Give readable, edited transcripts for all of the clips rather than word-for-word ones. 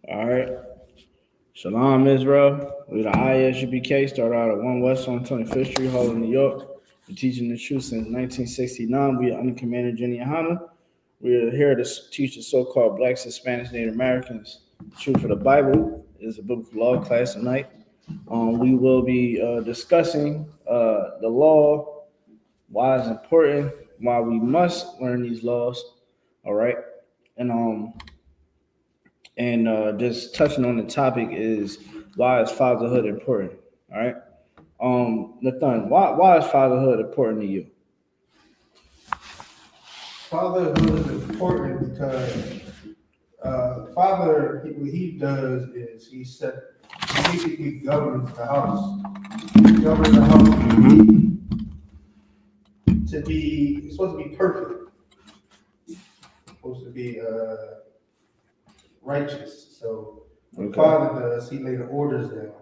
All right. Shalom, Israel. We're the I.S.U.P.K. Started out at 1 West on 25th Street, Harlem, New York. We're teaching the truth since 1969. We are under Commander Jenny YAHANNA. We are here to teach the so-called Blacks, Hispanics, Native Americans the truth of the Bible. It is a biblical law class tonight. We will be discussing the law, why it's important, why we must learn these laws. All right, and just touching on the topic is why is fatherhood important? All right, Nathan, why is fatherhood important to you? Fatherhood is important because father, what he does is he basically governs the house. He governs the house to be, it's supposed to be perfect. It's supposed to be righteous. So what father does, he lay the orders down.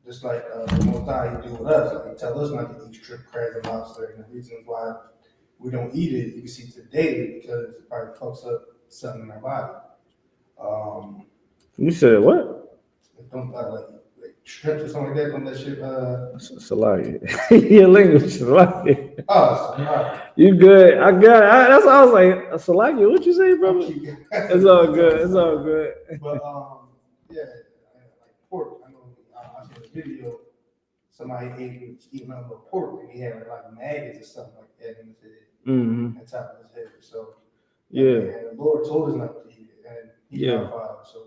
Just like the Most High he do with us. Like he tell us not to eat shrimp, crabs, and lobster. And the reasons why we don't eat it, you can see today, because it probably fucks up something in our body. You said what? Don't like shrimp or something like that. Don't that shit. Salagi. Your language is salagi. Oh, sorry. You good? I got it. That's what I was like. Salagi. What you say, brother? It's all good. It's all good. But yeah, like pork. I know I saw a video. Somebody eating up a pork and he had like maggots or something like that in his head, on top of his head. So yeah, and the Lord told us not to eat it, and he's our Father. So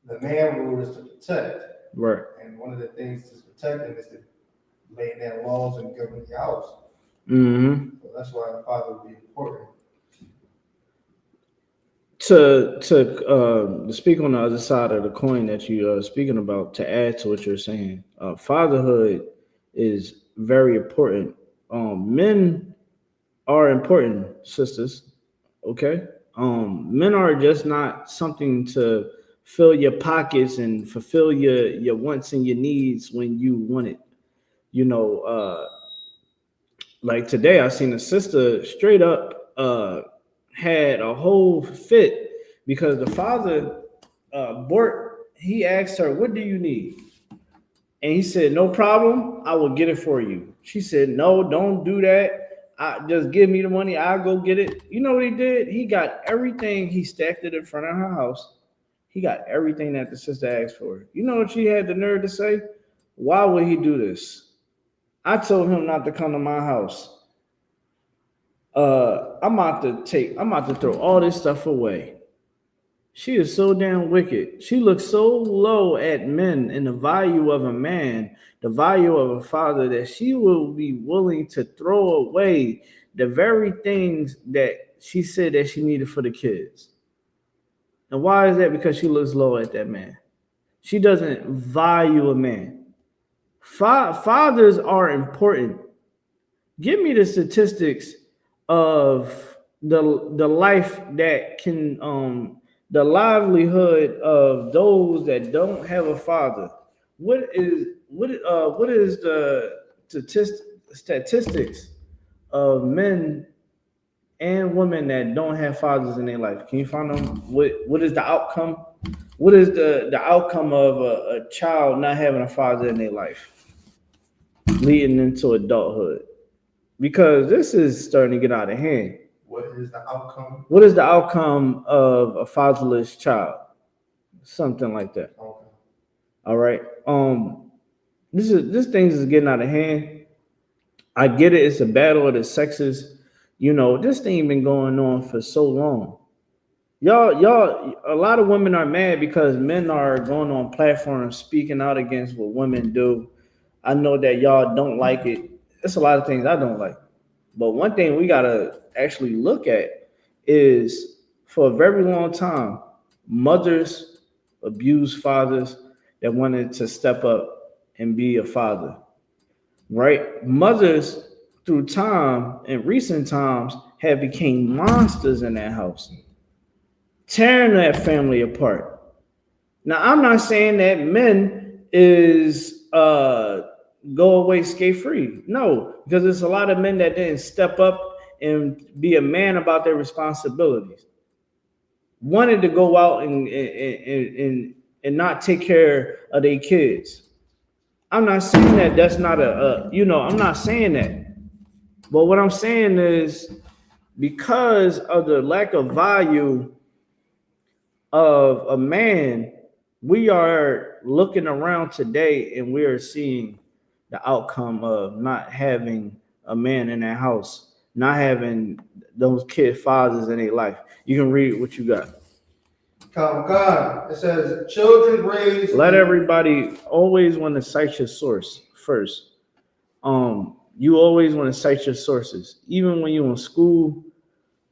the man rule is to protect, right? And one of the things to protect him is to lay down laws and govern the house. So that's why a father would be important. To speak on the other side of the coin that you are speaking about, to add to what you're saying, fatherhood is very important. Men are important, sisters. Okay, men are just not something to fill your pockets and fulfill your wants and your needs when you want it. You know, like today I seen a sister straight up had a whole fit because the father, Bort, he asked her, "What do you need?" And he said, "No problem, I will get it for you." She said, "No, don't do that. Just give me the money, I'll go get it." You know what he did? He got everything. He stacked it in front of her house. He got everything that the sister asked for. You know what she had the nerve to say? "Why would he do this? I told him not to come to my house. I'm about to throw all this stuff away." She is so damn wicked. She looks so low at men and the value of a man, the value of a father, that she will be willing to throw away the very things that she said that she needed for the kids. And why is that? Because she looks low at that man. She doesn't value a man. Fathers are important. Give me the statistics of the life that can the livelihood of those that don't have a father. What is the statistics of men and women that don't have fathers in their life? Can you find them? What is the outcome? What is the outcome of a child not having a father in their life, leading into adulthood? Because this is starting to get out of hand. What is the outcome? What is the outcome of a fatherless child? Something like that. Okay. All right. This thing is getting out of hand. I get it. It's a battle of the sexes. You know, this thing been going on for so long. Y'all, a lot of women are mad because men are going on platforms speaking out against what women do. I know that y'all don't like it. There's a lot of things I don't like. But one thing we gotta actually look at is, for a very long time, mothers abused fathers that wanted to step up and be a father, right? Mothers, through time, in recent times, have become monsters in that house, tearing that family apart. Now, I'm not saying that men is go away skate free. No, because there's a lot of men that didn't step up and be a man about their responsibilities. Wanted to go out and not take care of their kids. I'm not saying that that's not I'm not saying that. But what I'm saying is because of the lack of value of a man, we are looking around today and we are seeing the outcome of not having a man in that house, not having those kid fathers in their life. You can read what you got. God. It says, children raised. Let everybody always want to cite your source first. You always want to cite your sources, even when you're in school.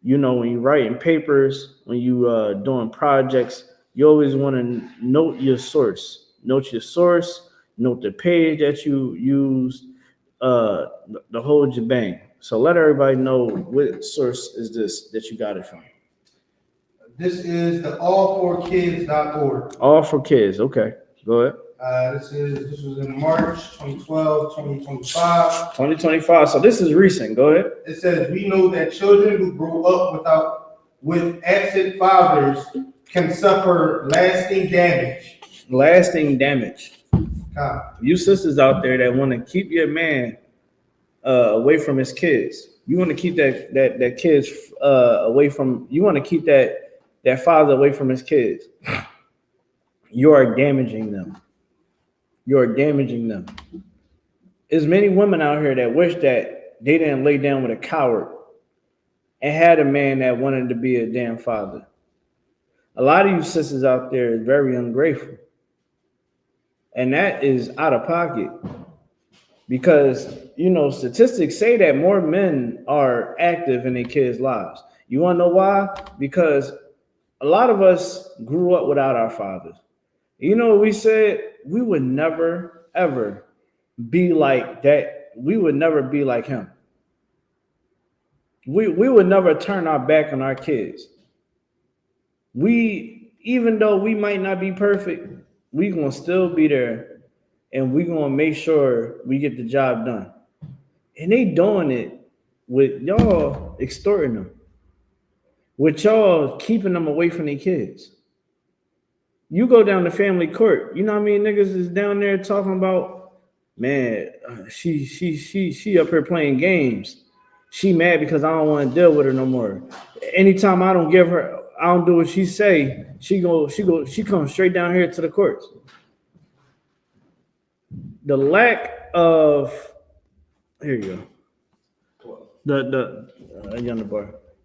You know, when you're writing papers, when you doing projects, you always want to note your source. Note your source. Note the page that you used. The whole shebang. So let everybody know what source is this that you got it from. This is the all4kids.org. All for kids. Okay, go ahead. This was in March 2012, 2025. 2025. So this is recent. Go ahead. It says, we know that children who grow up with absent fathers can suffer lasting damage. Lasting damage. You sisters out there that want to keep your man away from his kids. You want to keep that kids away from. You want to keep that father away from his kids. You are damaging them. You are damaging them. There's many women out here that wish that they didn't lay down with a coward and had a man that wanted to be a damn father. A lot of you sisters out there is very ungrateful. And that is out of pocket. Because, statistics say that more men are active in their kids' lives. You want to know why? Because a lot of us grew up without our fathers. You know what we said? We would never, ever be like that. We would never be like him. We would never turn our back on our kids. Even though we might not be perfect, we gonna still be there and we gonna make sure we get the job done. And they doing it with y'all extorting them, with y'all keeping them away from their kids. You go down to family court, you know what I mean? Niggas is down there talking about, man, she up here playing games. She mad because I don't want to deal with her no more. Anytime I don't do what she say, she comes straight down here to the courts. The lack of, here you go.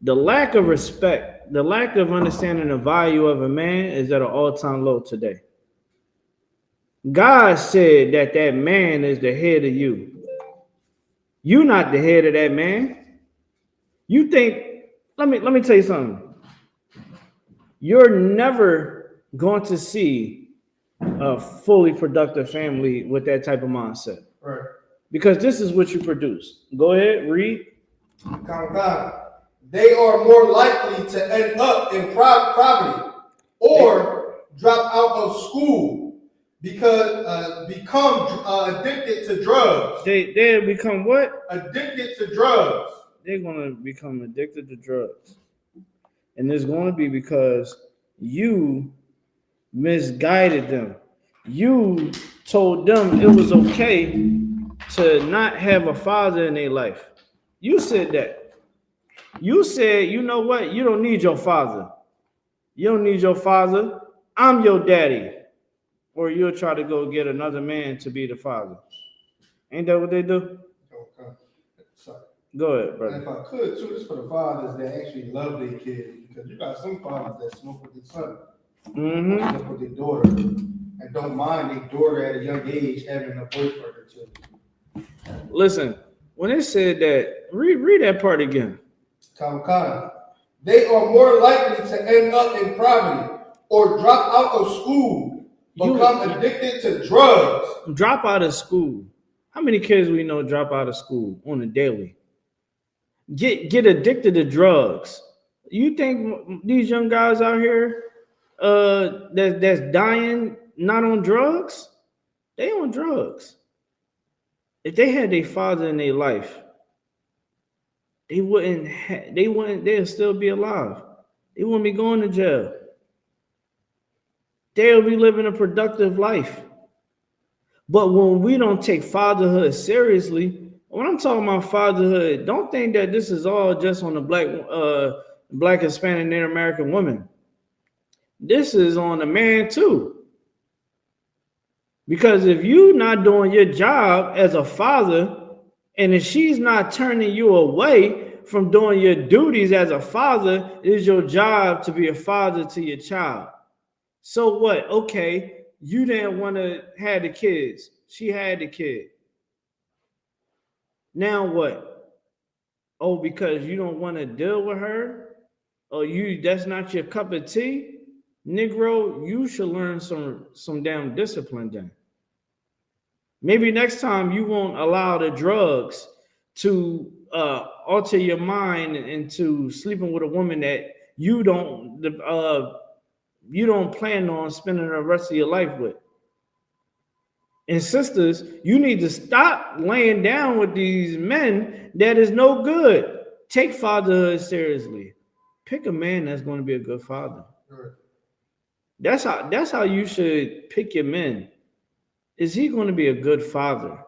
The lack of respect, the lack of understanding the value of a man is at an all-time low today. God said that man is the head of you. You're not the head of that man. You think, let me tell you something. You're never going to see a fully productive family with that type of mindset. Right. Because this is what you produce. Go ahead, read. They are more likely to end up in poverty or drop out of school because become addicted to drugs. They become what? Addicted to drugs. They're going to become addicted to drugs. And it's going to be because you misguided them. You told them it was okay to not have a father in their life. You said that. You said, you know what? You don't need your father. You don't need your father. I'm your daddy. Or you'll try to go get another man to be the father. Ain't that what they do? Okay. Sorry. Go ahead, brother. And if I could, too, this for the fathers that actually love their kids. Because you got some fathers that smoke with their son. Smoke with their daughter. And don't mind their daughter at a young age having a boyfriend or two. Listen, when it said that, read that part again. They are more likely to end up in poverty or drop out of school, become addicted to drugs. Drop out of school. How many kids we know drop out of school on a daily? Get addicted to drugs. You think these young guys out here that's dying not on drugs? They on drugs. if they had their father in their life, they'll still be alive. They wouldn't be going to jail. They'll be living a productive life. But when we don't take fatherhood seriously, when I'm talking about fatherhood, don't think that this is all just on the black, Hispanic, Native American woman. This is on the man too. Because if you're not doing your job as a father, and if she's not turning you away from doing your duties as a father, it is your job to be a father to your child. So what? Okay, you didn't want to have the kids. She had the kid. Now what? Oh, because you don't want to deal with her? Or that's not your cup of tea? Negro, you should learn some damn discipline then. Maybe next time you won't allow the drugs to alter your mind into sleeping with a woman that you don't plan on spending the rest of your life with. And sisters, you need to stop laying down with these men that is no good. Take fatherhood seriously. Pick a man that's going to be a good father. That's how you should pick your men. Is he going to be a good father?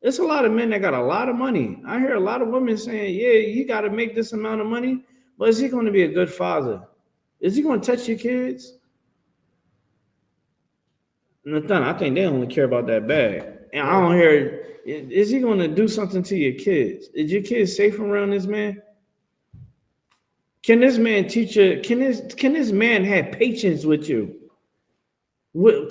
There's a lot of men that got a lot of money. I hear a lot of women saying, yeah, you got to make this amount of money, but is he going to be a good father? Is he going to touch your kids? Nathan, I think they only care about that bag. And I don't hear, is he going to do something to your kids? Is your kids safe around this man? Can this man teach you? Can this man have patience with you?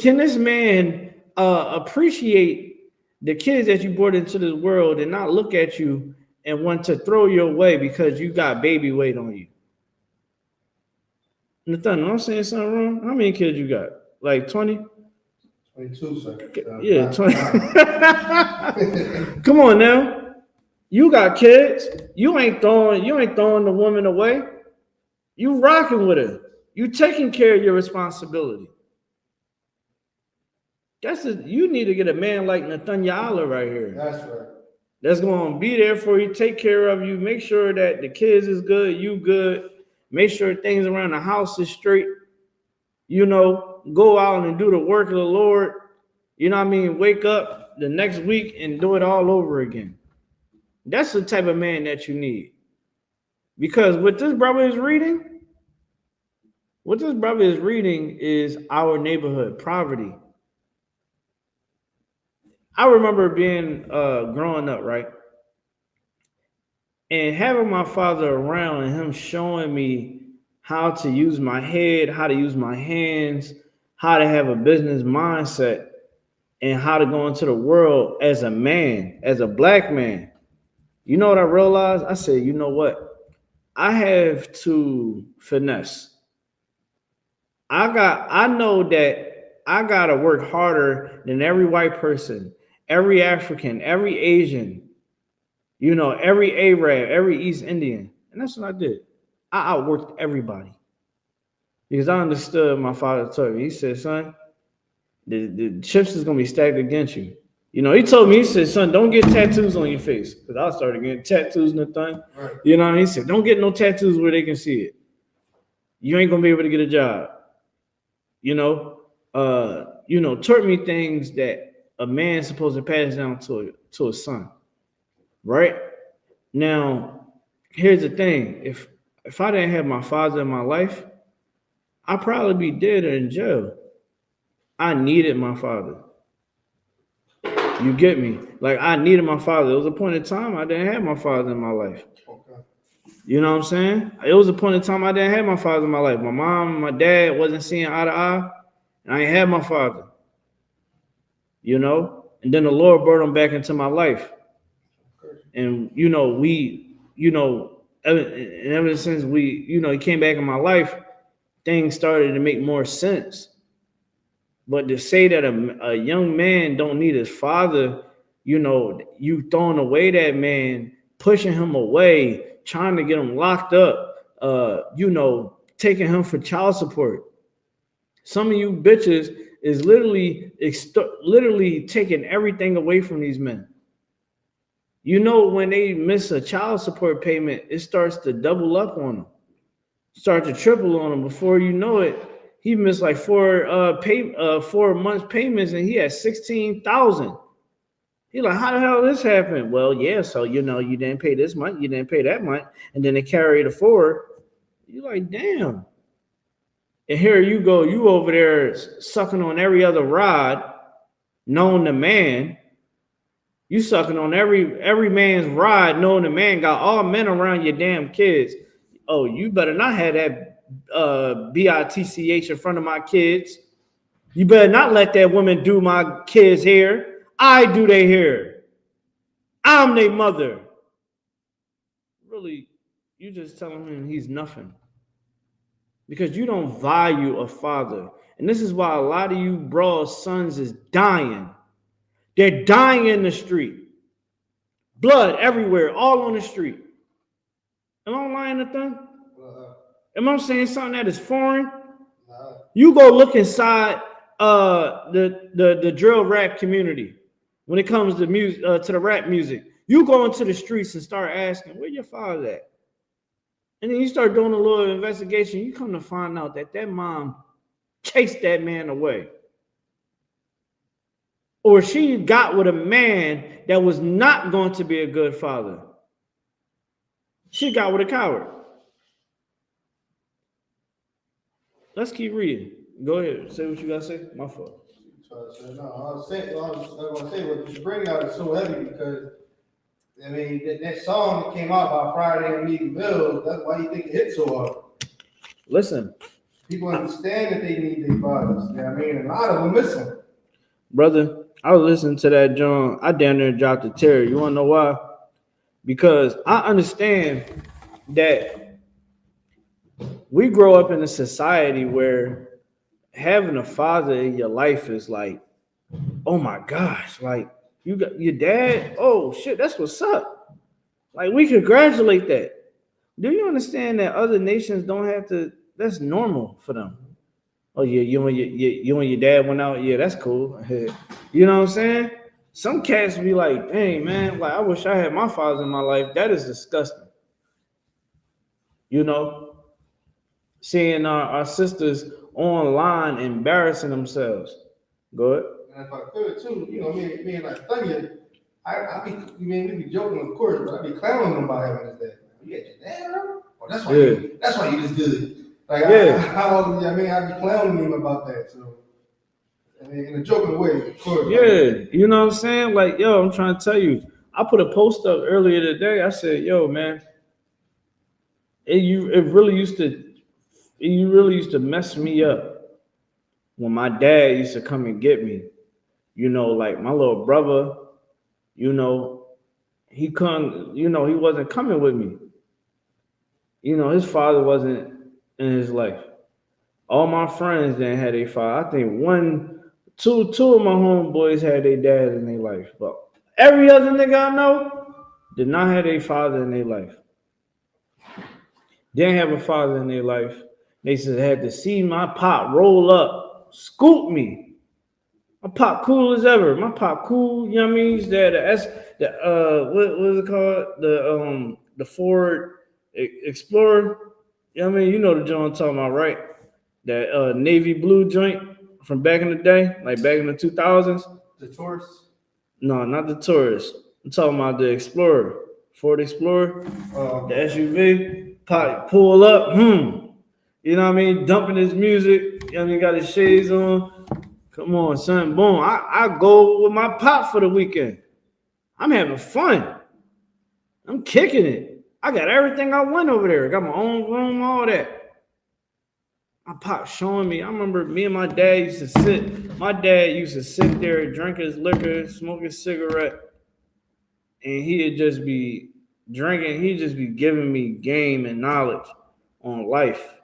Can this man appreciate the kids that you brought into this world and not look at you and want to throw you away because you got baby weight on you? Nathan, am I saying something wrong? How many kids you got? Like 20? 22, sir. Yeah, 20. Come on now. You got kids. You ain't throwing the woman away. You rocking with her. You taking care of your responsibility. You need to get a man like NOJUMPER right here. That's right. That's going to be there for you, take care of you, make sure that the kids is good, you good, make sure things around the house is straight. You know, go out and do the work of the Lord. You know what I mean? Wake up the next week and do it all over again. That's the type of man that you need. Because what this brother is reading is our neighborhood poverty. I remember being growing up, right? And having my father around and him showing me how to use my head, how to use my hands, how to have a business mindset, and how to go into the world as a man, as a black man. You know what I realized? I said, you know what? I have to finesse. I know that I gotta work harder than every white person, every African, every Asian, you know, every Arab, every East Indian. And that's what I did. I outworked everybody. Because I understood my father told me. He said, son, the chips is gonna be stacked against you. You know, he told me, he said, son, don't get tattoos on your face. Because I started getting tattoos and the thing. Right. You know, he said, don't get no tattoos where they can see it. You ain't gonna be able to get a job. You know, taught me things that a man's supposed to pass down to a son. Right? Now, here's the thing. If I didn't have my father in my life, I'd probably be dead or in jail. I needed my father. You get me? Like, I needed my father. There was a point in time I didn't have my father in my life. Okay. You know what I'm saying? It was a point in time I didn't have my father in my life. My mom and my dad wasn't seeing eye to eye, and I ain't had my father. You know? And then the Lord brought him back into my life. And, ever since he came back in my life, things started to make more sense. But to say that a young man don't need his father, you throwing away that man, pushing him away, trying to get him locked up, taking him for child support. Some of you bitches is literally taking everything away from these men. You know, when they miss a child support payment, it starts to double up on them, start to triple on them. Before you know it, he missed like 4 months payments, and he had 16,000. He like, how the hell this happened? Well, yeah, so you know, you didn't pay this month, you didn't pay that month, and then they carry it forward. You like, damn. And here you go, you over there sucking on every other rod known to man. You sucking on every man's rod known to man. Got all men around your damn kids. Oh, you better not have that bitch in front of my kids. You better not let that woman do my kids' hair. I do their hair. I'm their mother. Really, you just telling him he's nothing. Because you don't value a father. And this is why a lot of you broad sons is dying. They're dying in the street. Blood everywhere, all on the street. Am I lying to them? Am I saying something that is foreign? You go look inside the drill rap community when it comes to music, to the rap music. You go into the streets and start asking, where your father at? And then you start doing a little investigation. You come to find out that mom chased that man away. Or she got with a man that was not going to be a good father. She got with a coward. Let's keep reading. Go ahead. Say what you got to say. My fault. No, I was going to say what you bring out is so heavy because, I mean, that song that came out by Friday and Meeting Bills, that's why you think it hit so hard. Listen. People understand that they need their fathers. You know what I mean? A lot of them miss them. Brother, I was listening to that, John. I down there dropped a tear. You want to know why? Because I understand that we grow up in a society where having a father in your life is like, oh my gosh, like you got your dad. Oh shit, that's what's up. Like we congratulate that. Do you understand that other nations don't have to? That's normal for them. Oh yeah, you and your dad went out. Yeah, that's cool. You know what I'm saying? Some cats be like, dang man, like I wish I had my father in my life. That is disgusting. You know, seeing our sisters online embarrassing themselves. Go ahead. And if I could too, you know, me and like Thunder, we be joking of course, but I be clowning them about having his dad. You got your dad, bro? Oh, that's why you just good. Like I be clowning him about that. So I mean, in a joking way, of course. Yeah, like, you know what I'm saying? Like, yo, I'm trying to tell you. I put a post up earlier today. I said, yo, man, it really used to mess me up when my dad used to come and get me. You know, like my little brother, you know, he wasn't coming with me. You know, his father wasn't in his life. All my friends didn't have their father. I think two of my homeboys had their dad in their life. But every other nigga I know did not have their father in their life. Didn't have a father in their life. They said had to see my pop roll up, scoop me. My pop cool as ever. My pop cool, you know what I mean? He's there, what is it called? The Ford Explorer. You know what I mean? You know the joint I'm talking about, right? That navy blue joint from back in the day, like back in the 2000s. The Taurus? No, not the Taurus. I'm talking about the Explorer, Ford Explorer, the SUV. Pull up, you know what I mean? Dumping his music, you know what I mean? Got his shades on. Come on, son. Boom. I go with my pop for the weekend. I'm having fun. I'm kicking it. I got everything I want over there. Got my own room, all that. My pop showing me. I remember me and my dad used to sit. My dad used to sit there, drink his liquor, smoke his cigarette, and he'd just be drinking. He'd just be giving me game and knowledge on life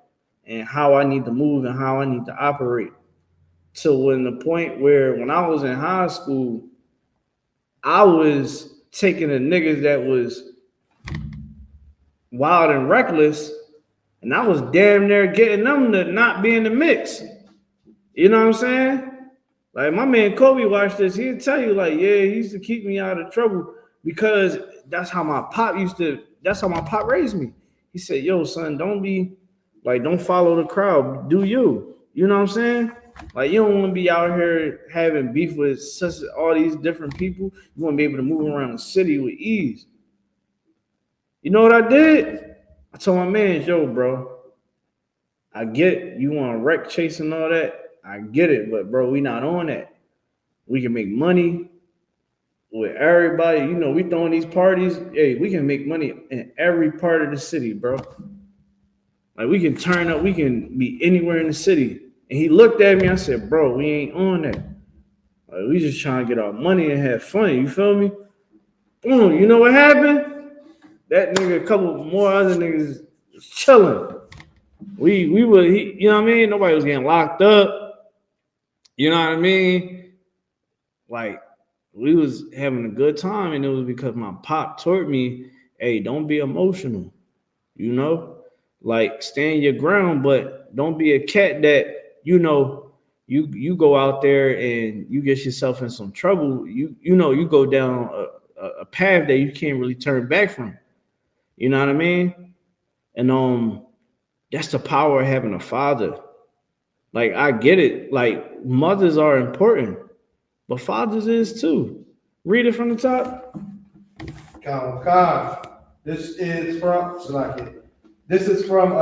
and how I need to move and how I need to operate. To when the point where when I was in high school, I was taking the niggas that was wild and reckless, and I was damn near getting them to not be in the mix. You know what I'm saying? Like my man Kobe watched this, he'd tell you like, yeah, he used to keep me out of trouble. because that's how my pop raised me. He said, yo, son, don't follow the crowd. Do you. You know what I'm saying? Like, you don't want to be out here having beef with all these different people. You want to be able to move around the city with ease. You know what I did? I told my man, yo, bro, I get it. You want to wreck chase and all that. I get it. But, bro, we not on that. We can make money with everybody. You know, we throwing these parties. Hey, we can make money in every part of the city, bro. Like, we can turn up. We can be anywhere in the city. And he looked at me. I said, bro, we ain't on that. Like, we just trying to get our money and have fun. You feel me? Boom. You know what happened? That nigga, a couple more other niggas was chilling. You know what I mean? Nobody was getting locked up. You know what I mean? Like, we was having a good time, and it was because my pop taught me, hey, don't be emotional. You know? Like, stand your ground, but don't be a cat that, you know, you go out there and you get yourself in some trouble. You go down a path that you can't really turn back from. You know what I mean? And that's the power of having a father. Like, I get it. Like, mothers are important, but fathers is too. Read it from the top. This is from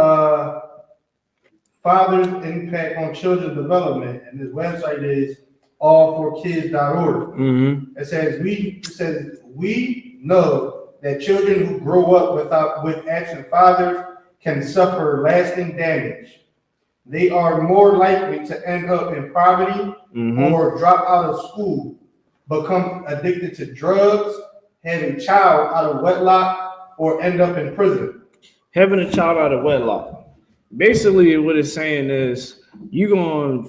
Father's Impact on Children's Development, and this website is allforkids.org. Mm-hmm. It says we know that children who grow up with absent fathers can suffer lasting damage. They are more likely to end up in poverty or drop out of school, become addicted to drugs, have a child out of wedlock, or end up in prison. Having a child out of wedlock. Basically, what it's saying is you're going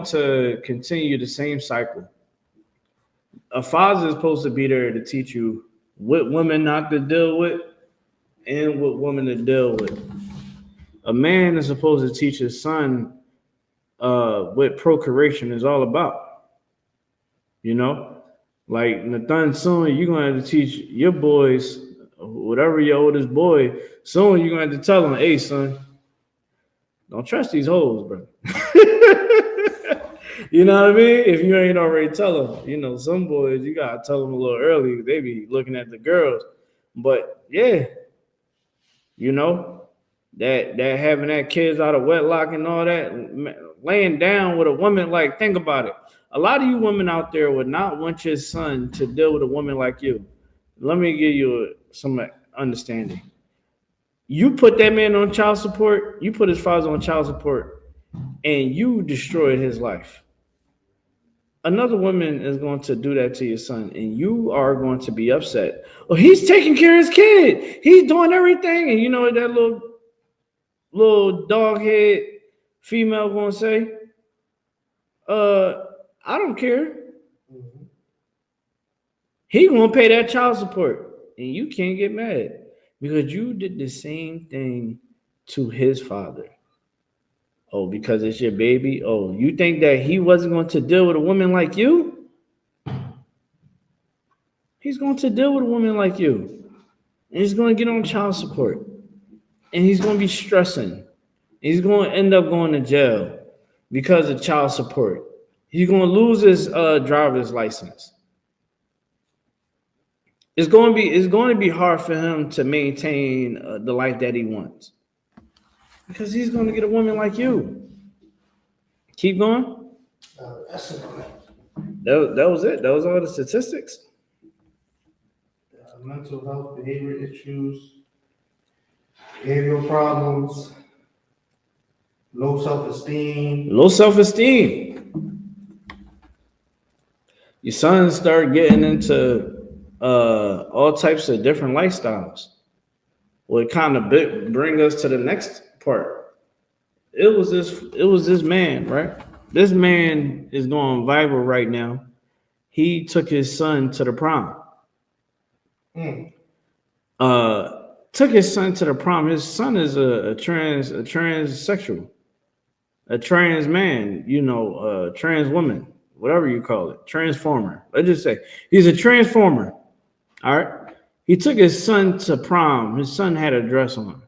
to continue the same cycle. A father is supposed to be there to teach you what women not to deal with and what women to deal with. A man is supposed to teach his son what procreation is all about. You know, like Nathan, soon you're gonna have to teach your boys, whatever your oldest boy, soon you're gonna have to tell him, hey, son, don't trust these hoes, bro. You know what I mean? If you ain't already tell them, you know, some boys, you gotta tell them a little early. They be looking at the girls. But yeah, you know, that having that kids out of wedlock and all that, laying down with a woman, like, think about it. A lot of you women out there would not want your son to deal with a woman like you. Let me give you some understanding. You put that man on child support, you put his father on child support, and you destroyed his life. Another woman is going to do that to your son, and you are going to be upset. Oh, he's taking care of his kid. He's doing everything. And you know what that little dog head female going to say? I don't care. He going to pay that child support, and you can't get mad because you did the same thing to his father. Oh, because it's your baby? Oh, you think that he wasn't going to deal with a woman like you? He's going to deal with a woman like you. And he's going to get on child support. And he's going to be stressing. He's going to end up going to jail because of child support. He's going to lose his driver's license. It's going to be hard for him to maintain the life that he wants. Because he's going to get a woman like you. Keep going. That's it. That was it. That was all the statistics. Mental health, behavior issues, behavioral problems, low self-esteem. Low self-esteem. Your sons start getting into all types of different lifestyles. Well, it kind of bring us to the next part. It was this man, right? This man is going viral right now. He took his son to the prom. Took his son to the prom. His son is a transsexual, a trans man, you know, trans woman, whatever you call it, transformer. Let's just say he's a transformer. All right. He took his son to prom. His son had a dress on.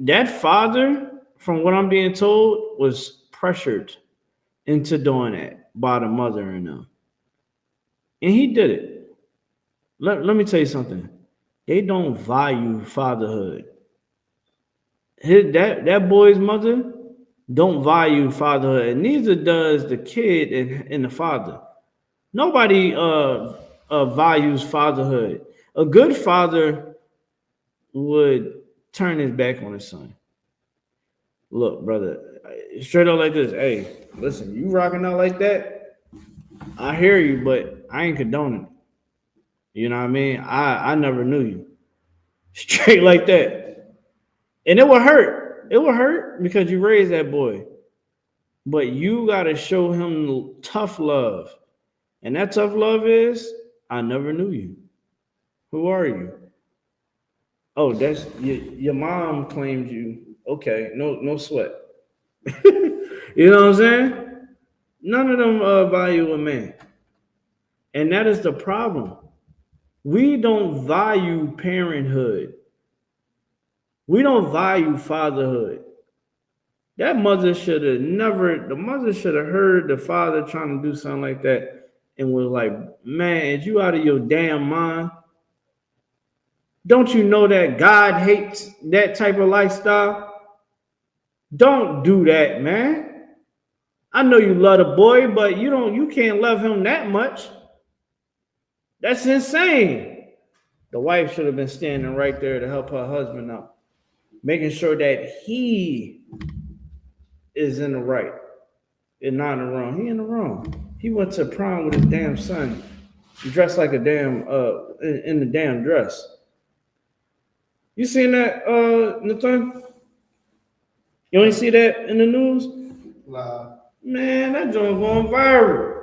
That father, from what I'm being told, was pressured into doing that by the mother and them. And he did it. Let me tell you something. They don't value fatherhood. That boy's mother don't value fatherhood, and neither does the kid and the father. Nobody values fatherhood. A good father would turn his back on his son. Look, brother, straight up like this. Hey, listen, you rocking out like that? I hear you, but I ain't condoning it. You know what I mean? I never knew you. Straight like that. And it will hurt. It will hurt because you raised that boy. But you got to show him tough love. And that tough love is, I never knew you. Who are you? Oh, that's your mom claimed you. Okay, no sweat. You know what I'm saying? None of them value a man. And that is the problem. We don't value parenthood. We don't value fatherhood. That mother should have the mother should have heard the father trying to do something like that and was like, man, is you out of your damn mind? Don't you know that God hates that type of lifestyle? Don't do that, man. I know you love the boy, but you can't love him that much. That's insane. The wife should have been standing right there to help her husband out, making sure that he is in the right and not in the wrong. He in the wrong. He went to prom with his damn son, dressed like a damn in the damn dress. You seen that, Nathan? You only see that in the news? Nah. Man, that joint going viral.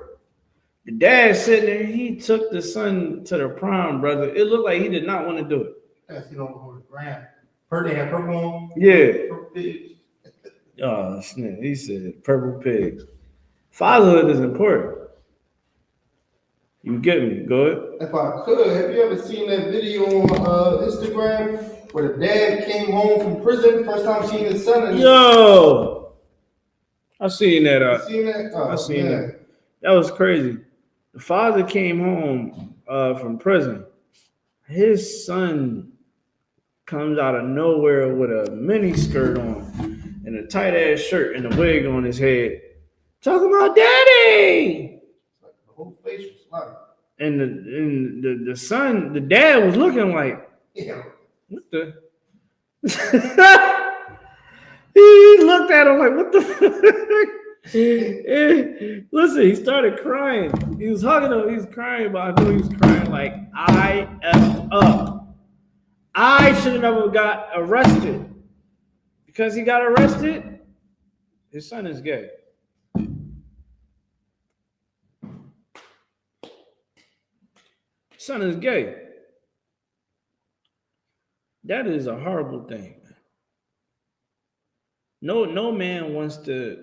The dad sitting there, he took the son to the prom, brother. It looked like he did not want to do it. That's you know, grand. They have purple on. Yeah. Purple pigs. Oh, snap. He said purple pigs. Fatherhood is important. You get me? Go ahead. If I could, have you ever seen that video on Instagram where the dad came home from prison, first time seeing his son? And yo, I seen that. You seen that? Oh, I seen that. That was crazy. The father came home from prison. His son comes out of nowhere with a mini skirt on and a tight ass shirt and a wig on his head, talking about daddy. Like the whole face was like. And the son, the dad was looking like, yeah. What the? He looked at him like, what the fuck? Listen, he started crying. He was hugging him, he was crying, but I knew he was crying like, I effed up. I should have never got arrested. Because he got arrested, his son is gay. His son is gay. That is a horrible thing. No man wants to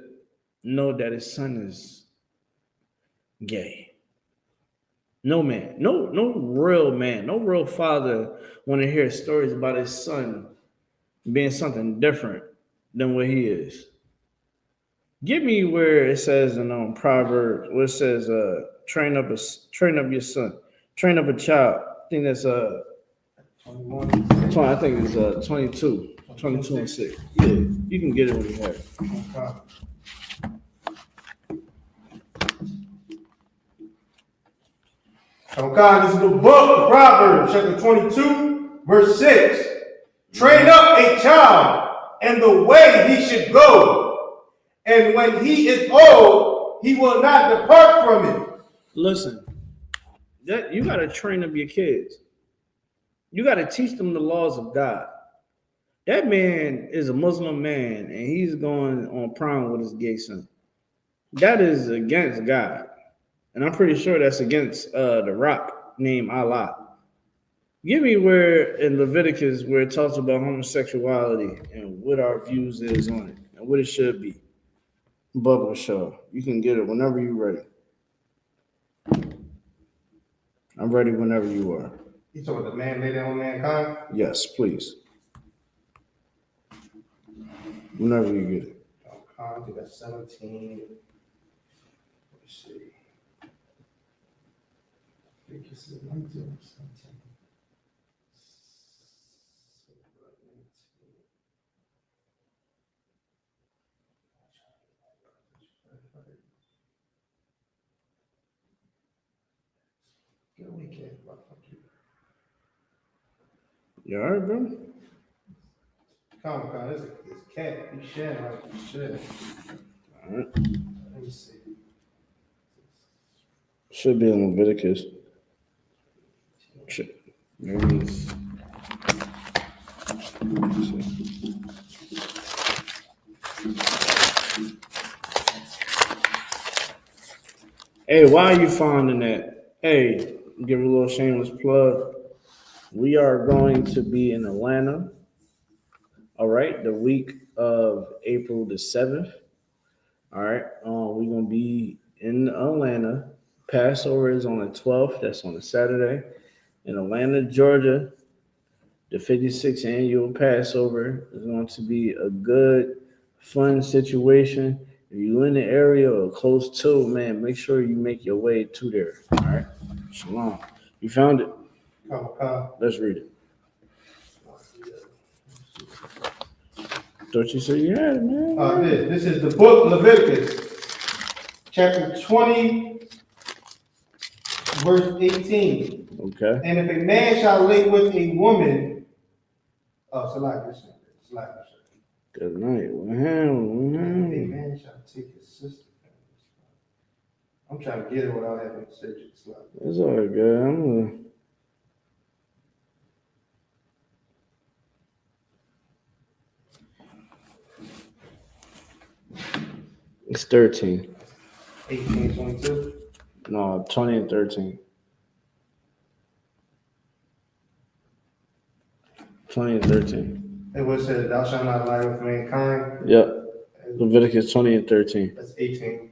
know that his son is gay. No man, no real man, no real father want to hear stories about his son being something different than what he is. Give me where it says in Proverbs, where it says, train up your son, train up a child. I think that's 20, I think it's 22 and 6. Yeah, you can get it when you have it. Okay, this is the book of Proverbs, chapter 22, verse 6. Train up a child in the way he should go, and when he is old, he will not depart from it. Listen, you got to train up your kids. You got to teach them the laws of God. That man is a Muslim man, and he's going on prom with his gay son. That is against God. And I'm pretty sure that's against the rock named Allah. Give me where in Leviticus where it talks about homosexuality and what our views is on it and what it should be. Bubble show. You can get it whenever you're ready. I'm ready whenever you are. You talking about the man laid down on mankind? Yes, please. Whenever you get it. I think that's 17. Let's see. I think it's 19, 17. Get away, cat. Fuck you. You all right, bro? Come on, this is cat. He's sharing like shit. All right. Let me see. Should be in Leviticus. Shit. Maybe it's... Hey, why are you finding that? Hey, give a little shameless plug. We are going to be in Atlanta. All right, the week of April the 7th. All right, we're going to be in Atlanta. Passover is on the 12th. That's on a Saturday. In Atlanta, Georgia, the 56th annual Passover is going to be a good, fun situation. If you're in the area or close to, man, make sure you make your way to there. All right, Shalom. You found it? Let's read it. Thought you said you had it, man. This is the book of Leviticus, chapter 20, verse 18. Okay. And if a man shall lay with a woman, Salak. Good night. And if a man shall take his sister. I'm trying to get it without having to say it. It's all right, good. It's 13. 18, 22? No, 20 and 13. 20 and 13. And what said, thou shalt not lie with mankind? Yep. Leviticus 20 and 13. That's 18.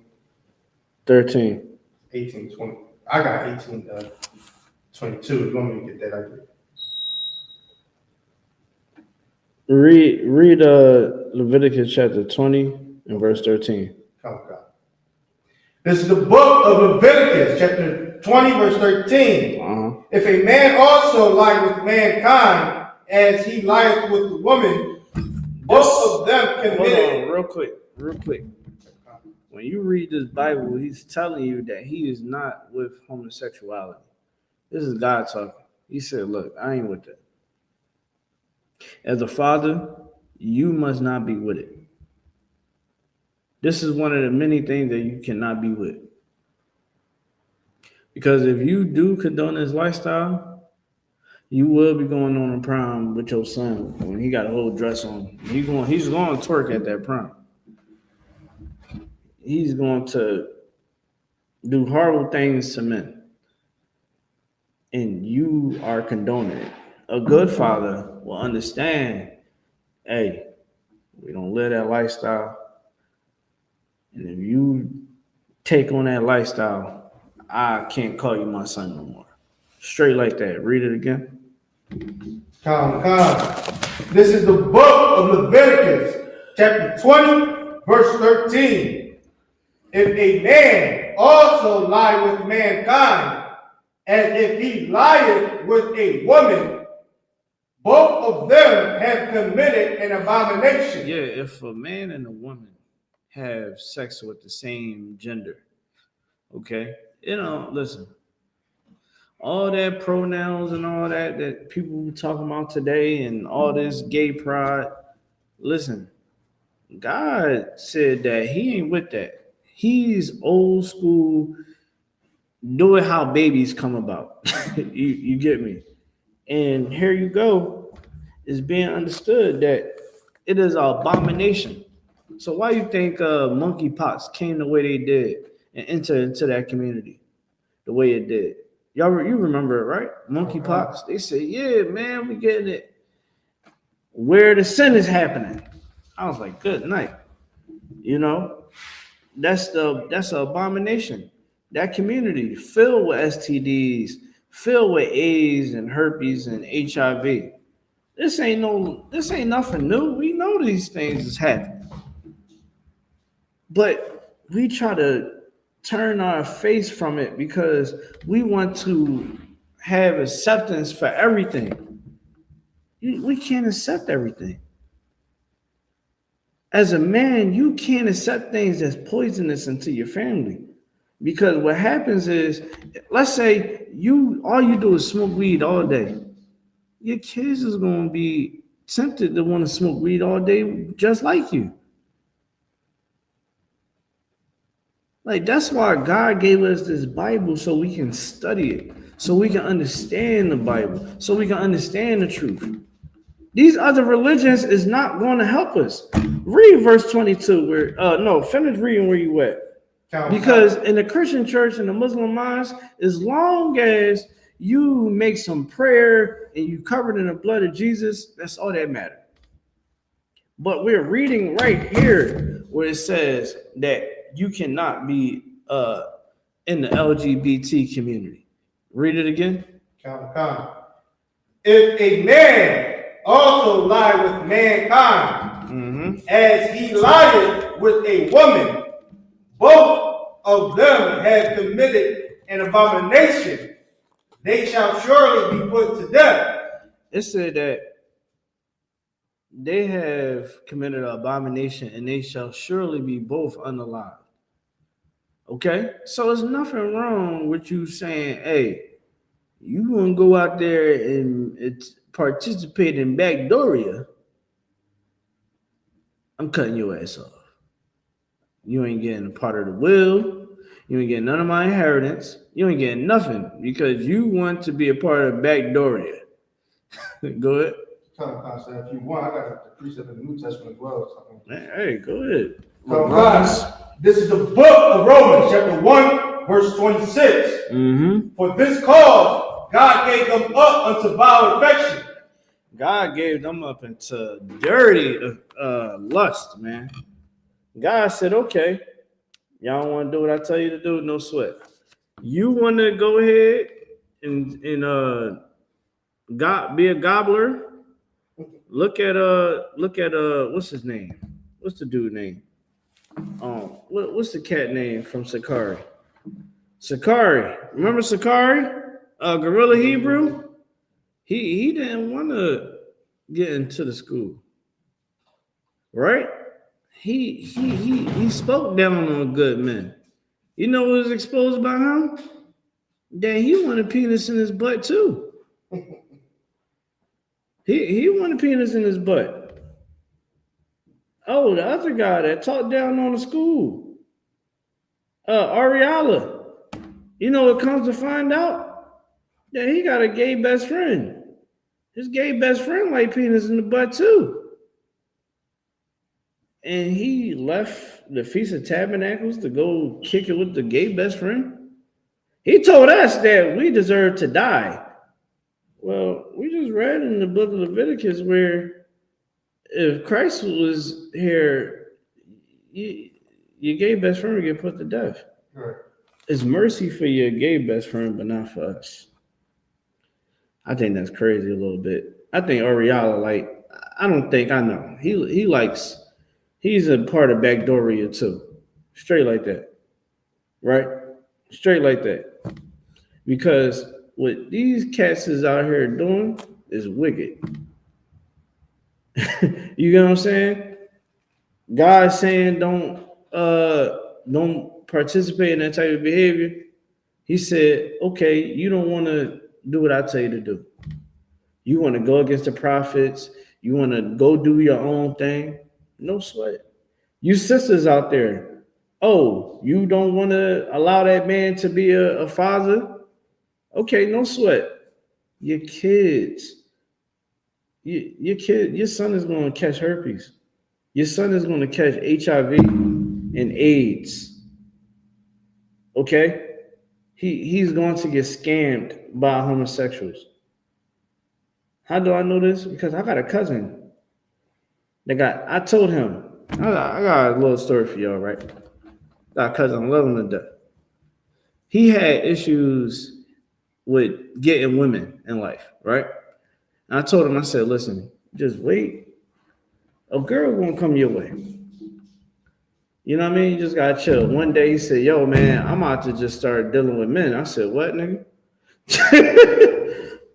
13. 18, 20. I got 18, 22. If you want me to get that, I get it. Read Leviticus chapter 20 and verse 13. Come. This is the book of Leviticus, chapter 20, verse 13. Uh-huh. If a man also lie with mankind, as he lieth with the woman, both of them committed. Hold on, real quick. When you read this Bible, he's telling you that he is not with homosexuality. This is God talking. He said, look, I ain't with that. As a father, you must not be with it. This is one of the many things that you cannot be with. Because if you do condone this lifestyle, you will be going on a prom with your son when he got a whole dress on. He's going to twerk at that prom. He's going to do horrible things to men. And you are condoning it. A good father will understand, hey, we don't live that lifestyle. And if you take on that lifestyle, I can't call you my son no more. Straight like that. Read it again. Come. This is the book of Leviticus, chapter 20, verse 13. If a man also lie with mankind, as if he lieth with a woman, both of them have committed an abomination. Yeah, if a man and a woman have sex with the same gender, okay? Listen, all that pronouns and all that people talking about today and all this gay pride, listen, God said that he ain't with that. He's old school, do it how babies come about. you get me? And here you go, it's being understood that it is an abomination. So why you think monkeypox came the way they did and entered into that community the way it did? You remember it, right? Monkeypox. They say, yeah, man, we getting it where the sin is happening. I was like, good night. That's an abomination. That community filled with STDs, filled with AIDS and herpes and HIV. This ain't nothing new. We know these things is happening. But we try to turn our face from it because we want to have acceptance for everything. We can't accept everything. As a man, you can't accept things that's poisonous into your family. Because what happens is, let's say all you do is smoke weed all day. Your kids is going to be tempted to want to smoke weed all day just like you. Like, that's why God gave us this Bible, so we can study it, so we can understand the Bible, so we can understand the truth. These other religions is not going to help us. Read verse 22. Finish reading where you at. Because in the Christian church and the Muslim mosque, as long as you make some prayer and you covered in the blood of Jesus, that's all that matters. But we're reading right here where it says that you cannot be in the LGBT community. Read it again. Count. If a man also lie with mankind, as he lieth with a woman, both of them have committed an abomination. They shall surely be put to death. It said that they have committed an abomination and they shall surely be both unalive. Okay? So there's nothing wrong with you saying, hey, you want to go out there and participate in backdooria, I'm cutting your ass off. You ain't getting a part of the will. You ain't getting none of my inheritance. You ain't getting nothing because you want to be a part of backdooria. Go ahead. If you want, I got the precept in the New Testament as well. Hey, go ahead. This is the book of Romans, chapter 1, verse 26. For this cause, God gave them up unto vile affection. God gave them up into dirty lust, man. God said, okay, y'all want to do what I tell you to do? No sweat. You want to go ahead and be a gobbler? Look at what's his name? What's the dude name? What's the cat name from SICARII? SICARII. Remember SICARII? Gorilla Hebrew? He didn't want to get into the school. Right? He spoke down on good men. You know what was exposed about him? That he wanted penis in his butt too. He wanted penis in his butt. Oh, the other guy that talked down on the school, Ariella. You know what comes to find out? That he got a gay best friend. His gay best friend like penis in the butt too. And he left the Feast of Tabernacles to go kick it with the gay best friend. He told us that we deserve to die. Well, we just read in the book of Leviticus where if Christ was here, your gay best friend would get put to death. Right. It's mercy for your gay best friend, but not for us. I think that's crazy a little bit. I think Ariella, I know. He's a part of backdooria too. Straight like that. Right? Straight like that. Because what these cats is out here doing is wicked. You get what I'm saying? God saying don't participate in that type of behavior. He said, okay, you don't want to do what I tell you to do. You want to go against the prophets. You want to go do your own thing. No sweat. You sisters out there, oh, you don't want to allow that man to be a father? Okay, no sweat. Your kids, your son is going to catch herpes. Your son is going to catch HIV and AIDS. Okay? He's going to get scammed by homosexuals. How do I know this? Because I got a cousin. I told him, I got a little story for y'all, right? Got a cousin, I love him to death. He had issues with getting women in life, right? And I told him, I said, listen, just wait. A girl won't come your way. You know what I mean? You just gotta chill. One day he said, yo, man, I'm about to just start dealing with men. I said, what, nigga?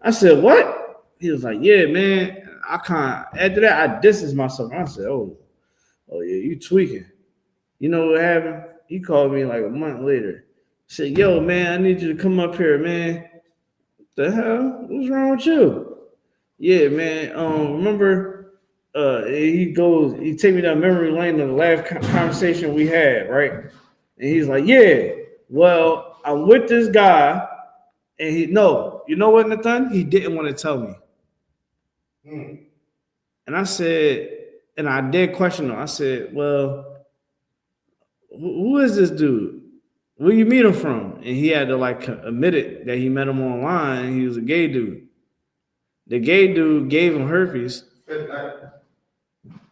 I said, what? He was like, yeah, man. I can't. After that, I distanced myself. I said, oh yeah, you tweaking. You know what happened? He called me like a month later. Said, yo, man, I need you to come up here, man. The hell? What's wrong with you? Yeah, man. Remember, he take me down memory lane of the last conversation we had, right? And he's like, yeah, well, I'm with this guy, and you know what, Nathan? He didn't want to tell me. And I said, and I did question him. I said, well, who is this dude? Where you meet him from? And he had to like admit it that he met him online. And he was a gay dude. The gay dude gave him herpes,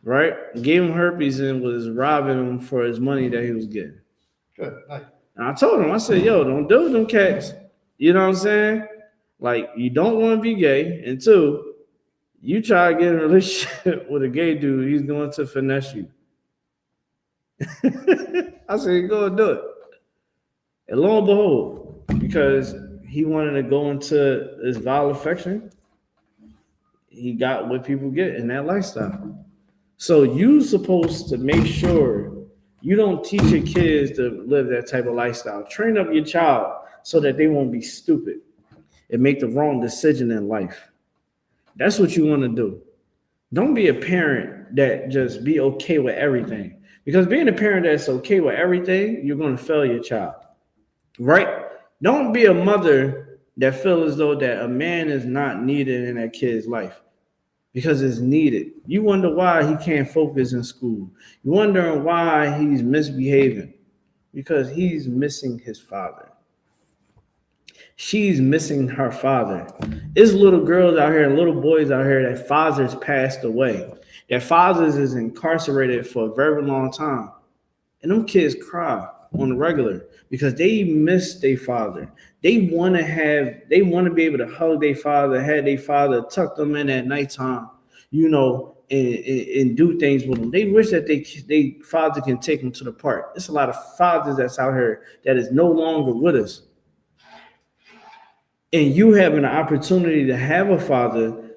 right? Gave him herpes and was robbing him for his money that he was getting. Good night. And I told him, I said, yo, don't do them cats. You know what I'm saying? Like, you don't want to be gay. And two, you try to get in a relationship with a gay dude, he's going to finesse you. I said, go and do it. And lo and behold, because he wanted to go into this vile affection, he got what people get in that lifestyle. So you supposed to make sure you don't teach your kids to live that type of lifestyle. Train up your child so that they won't be stupid and make the wrong decision in life. That's what you want to do. Don't be a parent that just be okay with everything. Because being a parent that's okay with everything, you're going to fail your child. Right? Don't be a mother that feel as though that a man is not needed in that kid's life. Because it's needed. You wonder why he can't focus in school. You wondering why he's misbehaving. Because he's missing his father. She's missing her father. There's little girls out here and little boys out here that fathers passed away. Their fathers is incarcerated for a very long time. And them kids cry on the regular because they miss their father. They want to be able to hug their father, have their father tuck them in at nighttime, you know, and do things with them. They wish that they father can take them to the park. There's a lot of fathers that's out here that is no longer with us. And you having an opportunity to have a father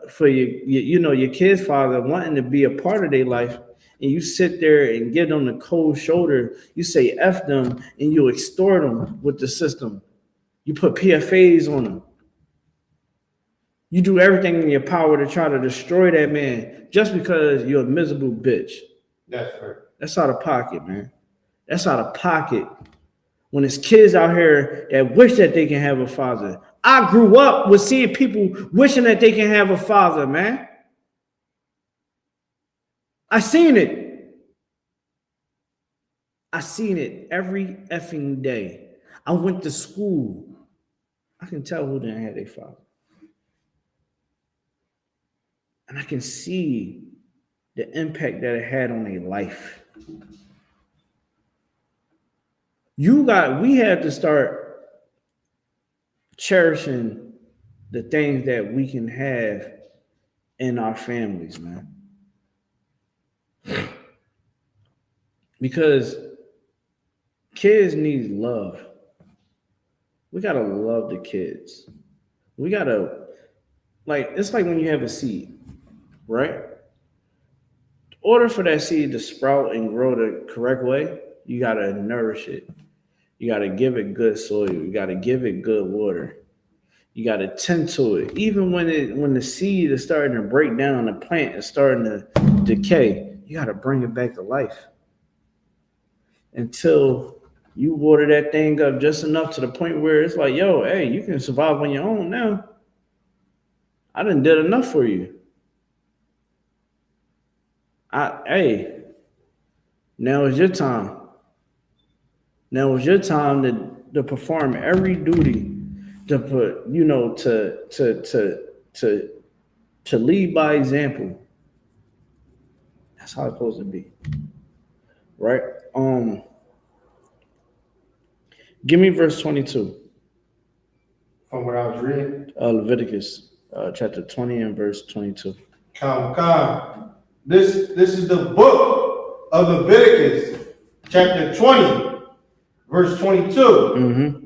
for your kid's father wanting to be a part of their life, and you sit there and give them the cold shoulder, you say F them, and you extort them with the system. You put PFAs on them. You do everything in your power to try to destroy that man just because you're a miserable bitch. That's right. That's out of pocket, man. That's out of pocket. When it's kids out here that wish that they can have a father. I grew up with seeing people wishing that they can have a father, man. I seen it. I seen it every effing day. I went to school. I can tell who didn't have their father. And I can see the impact that it had on their life. We have to start cherishing the things that we can have in our families, man. Because kids need love. We gotta love the kids. We gotta, it's like when you have a seed, right? In order for that seed to sprout and grow the correct way, you gotta nourish it. You got to give it good soil. You got to give it good water. You got to tend to it. Even when the seed is starting to break down, the plant is starting to decay, you got to bring it back to life. Until you water that thing up just enough to the point where it's like, yo, hey, you can survive on your own now. I done did enough for you. Now is your time. Now is your time to perform every duty, to put, to lead by example. That's how it's supposed to be. Right? Give me verse 22. From where I was reading? Leviticus chapter 20 and verse 22. Come. This is the book of Leviticus, chapter 20, verse 22. Mm-hmm.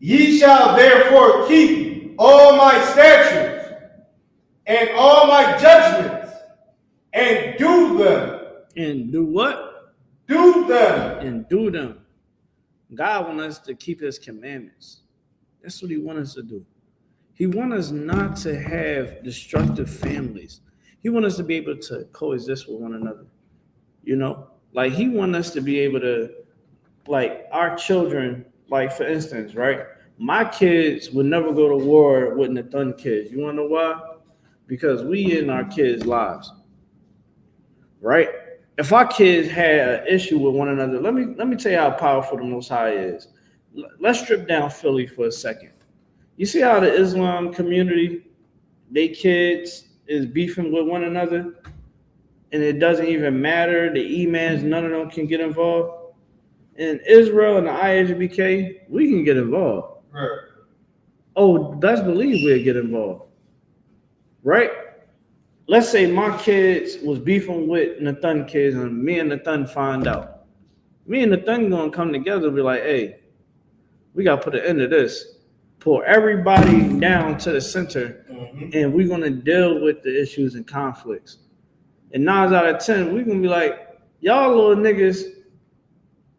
Ye shall therefore keep all my statutes and all my judgments, and do them. And do what? Do them. And do them. God wants us to keep his commandments. That's what he wants us to do. He wants us not to have destructive families. He wants us to be able to coexist with one another. You know, like he wants us to be able to, like our children, like for instance, right? My kids would never go to war with Nathan kids. You want to know why? Because we in our kids' lives, right? If our kids had an issue with one another, let me tell you how powerful the Most High is. Let's strip down Philly for a second. You see how the Islam community, they kids is beefing with one another, and it doesn't even matter. The imams, none of them can get involved. In Israel and the I.S.U.P.K, we can get involved. Right. Oh, best believe we'll get involved. Right? Let's say my kids was beefing with Nathan kids and me and Nathan find out. Me and Nathan gonna come together and be like, hey, we gotta put an end to this. Pull everybody down to the center, and we're gonna deal with the issues and conflicts. And 9 out of 10, we're gonna be like, y'all little niggas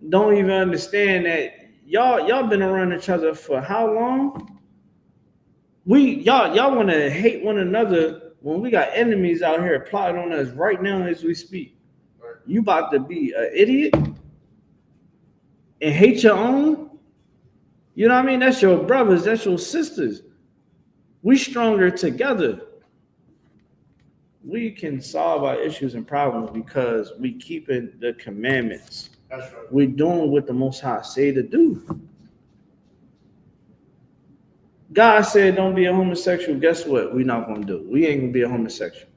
don't even understand that y'all been around each other for how long? Y'all want to hate one another when we got enemies out here plotting on us right now as we speak. Right. You about to be an idiot and hate your own? You know what I mean? That's your brothers, that's your sisters. We stronger together. We can solve our issues and problems because we keeping the commandments. That's right. We're doing what the Most High say to do. God said, don't be a homosexual. Guess what? We're not going to do. We ain't going to be a homosexual.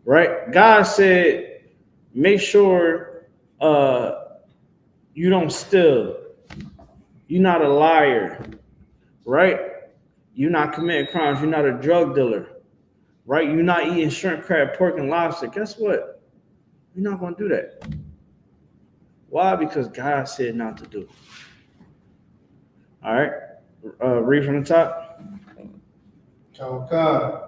Right? God said, make sure you don't steal. You're not a liar. Right? You're not committing crimes. You're not a drug dealer. Right? You're not eating shrimp, crab, pork, and lobster. Guess what? You're not going to do that. Why? Because God said not to do it. All right. Read from the top. Come.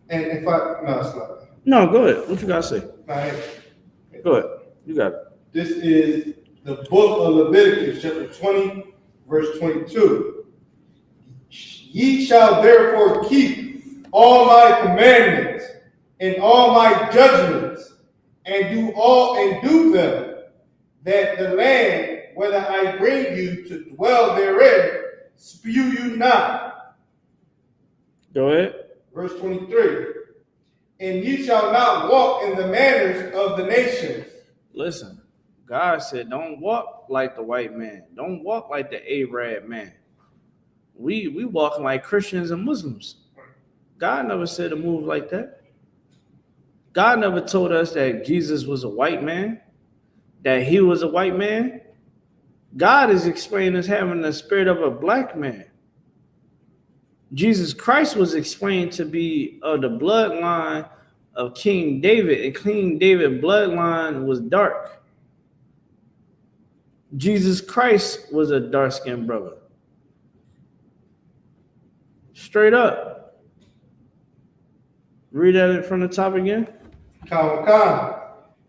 And if it's not. No, go ahead. What you got to say? Go ahead. You got it. This is the book of Leviticus, chapter 20, verse 22. Ye shall therefore keep all my commandments and all my judgments, and do them, that the land, whether I bring you to dwell therein, spew you not. Go ahead. Verse 23. And ye shall not walk in the manners of the nations. Listen, God said, don't walk like the white man. Don't walk like the Arab man. We walking like Christians and Muslims. God never said to move like that. God never told us that Jesus was a white man, that he was a white man. God is explained as having the spirit of a black man. Jesus Christ was explained to be of the bloodline of King David, and King David's bloodline was dark. Jesus Christ was a dark-skinned brother. Straight up. Read that from the top again. Come.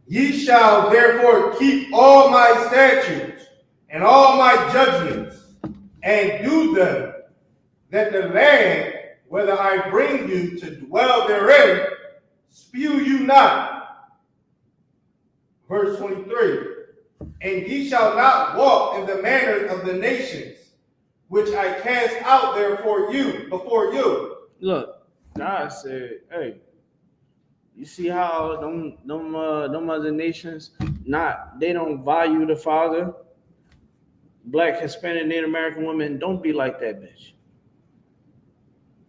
Ye shall therefore keep all my statutes and all my judgments, and do them, that the land, whether I bring you to dwell therein, spew you not. Verse 23. And ye shall not walk in the manners of the nations, which I cast out there before you. Look, God said, hey, you see how them other nations, they don't value the father? Black, Hispanic, Native American women, don't be like that bitch.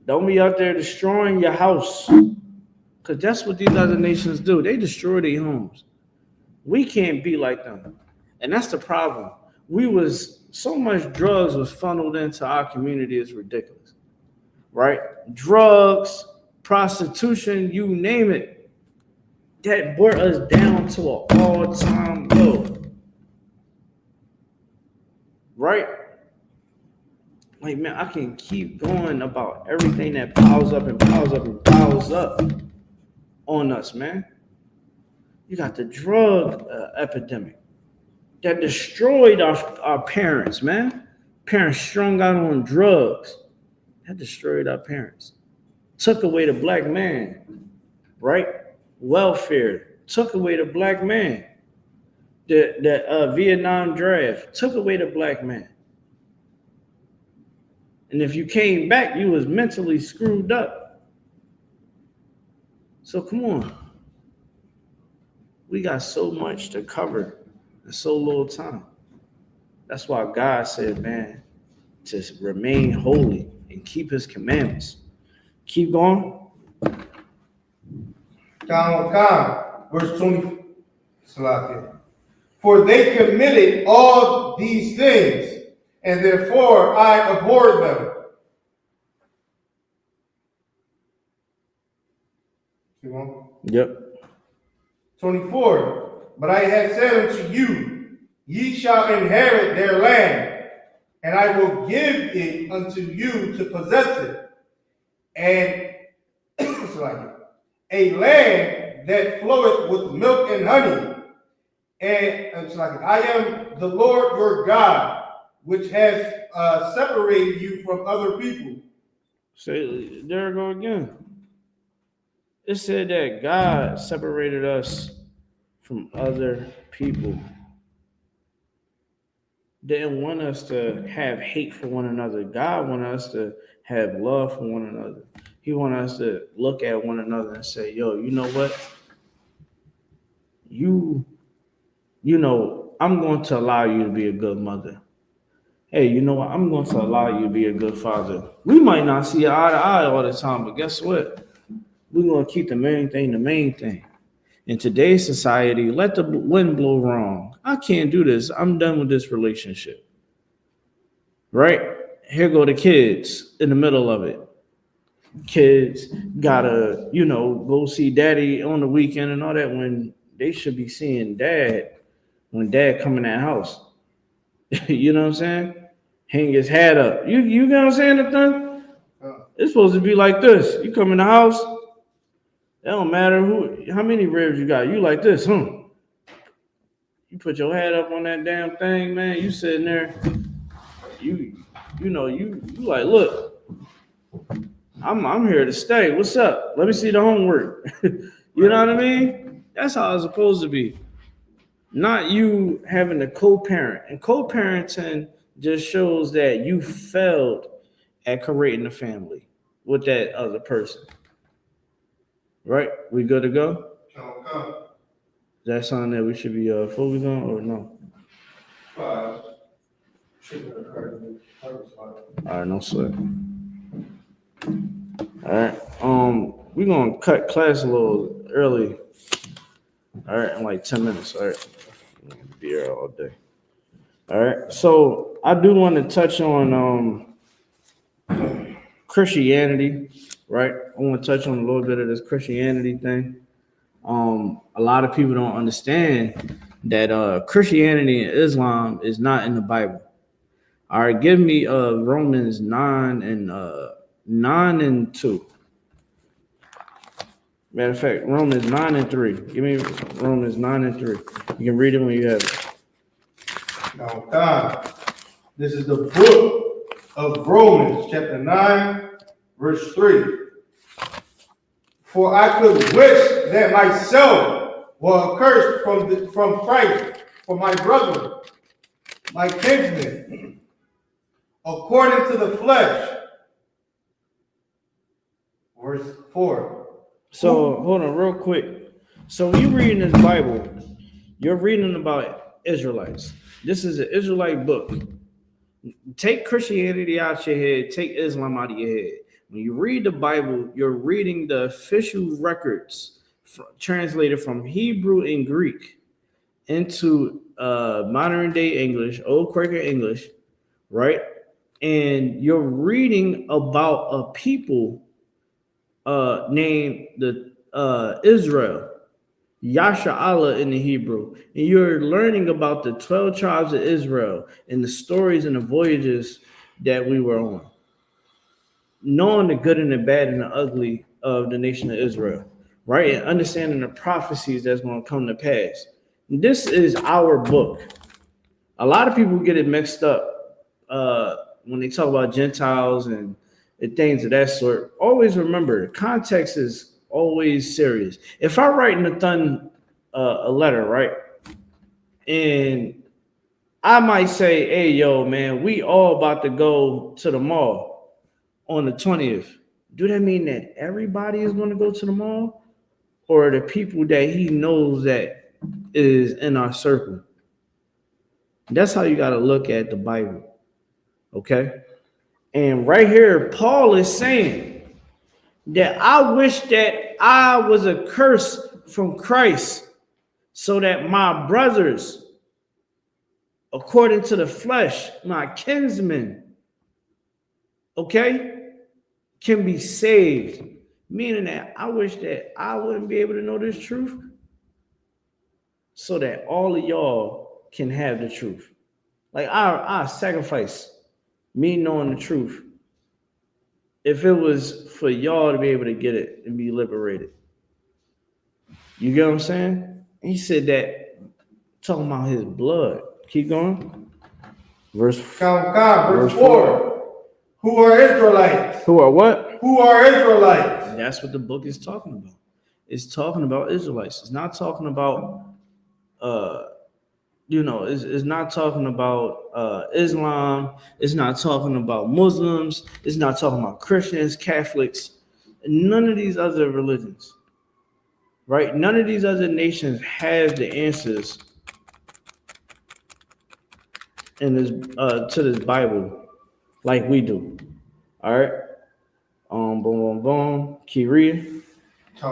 Don't be out there destroying your house. Because that's what these other nations do. They destroy their homes. We can't be like them. And that's the problem. so much drugs was funneled into our community is ridiculous, right? Drugs, prostitution, you name it, that brought us down to an all-time low, right? Like, man, I can keep going about everything that piles up and piles up and piles up on us, man. You got the drug epidemic that destroyed our parents, man. Parents strung out on drugs. That destroyed our parents. Took away the black man, right? Welfare took away the black man. The Vietnam draft took away the black man. And if you came back, you was mentally screwed up. So come on. We got so much to cover in so little time. That's why God said, man, to remain holy and keep his commandments. Keep going. Verse 20. For they committed all these things, and therefore I abhor them. Yep. 24. But I have said unto you, ye shall inherit their land, and I will give it unto you to possess it, and a land that floweth with milk and honey. And I am the Lord your God, which has separated you from other people. Say, there we go again. It said that God separated us from other people. Didn't want us to have hate for one another. God wanted us to have love for one another. He wanted us to look at one another and say, yo, you know what? You know, I'm going to allow you to be a good mother. Hey, you know what? I'm going to allow you to be a good father. We might not see eye to eye all the time, but guess what? We're going to keep the main thing the main thing. In today's society, let the wind blow wrong. I can't do this. I'm done with this relationship. Right? Here go the kids in the middle of it. Kids gotta, go see daddy on the weekend and all that when they should be seeing dad when dad come in that house. You know what I'm saying? Hang his hat up. You know what I'm saying, the thing? It's supposed to be like this. You come in the house, it don't matter how many ribs you got. You like this, huh? You put your hat up on that damn thing, man. You sitting there, you like, look, I'm here to stay. What's up? Let me see the homework. You know what I mean? That's how it's supposed to be. Not you having to co-parent. And co-parenting just shows that you failed at creating a family with that other person. Right? We good to go? Okay. Is that something that we should be focused on or no? All right, no sweat. All right. We're gonna cut class a little early. All right, in like 10 minutes. All right. Be here all day. All right. So I do want to touch on Christianity, right? I want to touch on a little bit of this Christianity thing. A lot of people don't understand that Christianity and Islam is not in the Bible. All right, give me Romans 9 and 2. Matter of fact, Romans 9 and 3. Give me Romans 9 and 3. You can read it when you have it. Now, God, this is the book of Romans, chapter 9, verse 3. For I could wish that myself were accursed from Christ for my brother, my kinsman, according to the flesh. Verse 4. So hold on real quick. So when you reading this Bible, you're reading about Israelites. This is an Israelite book. Take Christianity out your head, take Islam out of your head. When you read the Bible, you're reading the official records translated from Hebrew and Greek. into modern day English, old Quaker English, right? And you're reading about a people named the Israel, Yasharahla in the Hebrew, and you're learning about the 12 tribes of Israel and the stories and the voyages that we were on, knowing the good and the bad and the ugly of the nation of Israel, right? And understanding the prophecies that's going to come to pass. This is our book. A lot of people get it mixed up when they talk about Gentiles and things of that sort. Always remember, context is always serious. If I write Nathan a letter, right, and I might say, hey, yo, man, we all about to go to the mall on the 20th. Do that mean that everybody is going to go to the mall? Or the people that he knows that is in our circle? That's how you got to look at the Bible, okay? And right here, Paul is saying that I wish that I was accursed from Christ so that my brothers, according to the flesh, my kinsmen, okay, can be saved. Meaning that I wish that I wouldn't be able to know this truth so that all of y'all can have the truth. Like I sacrifice me knowing the truth if it was for y'all to be able to get it and be liberated. You get what I'm saying? And he said that talking about his blood. Keep going. Verse 4. Who are Israelites? Who are what? Who are Israelites? And that's what the book is talking about. It's talking about Israelites. It's not talking about it's not talking about Islam. It's not talking about Muslims. It's not talking about Christians, Catholics, none of these other religions, right? None of these other nations have the answers in this to this Bible like we do. All right. Boom, boom, boom. Keep reading. To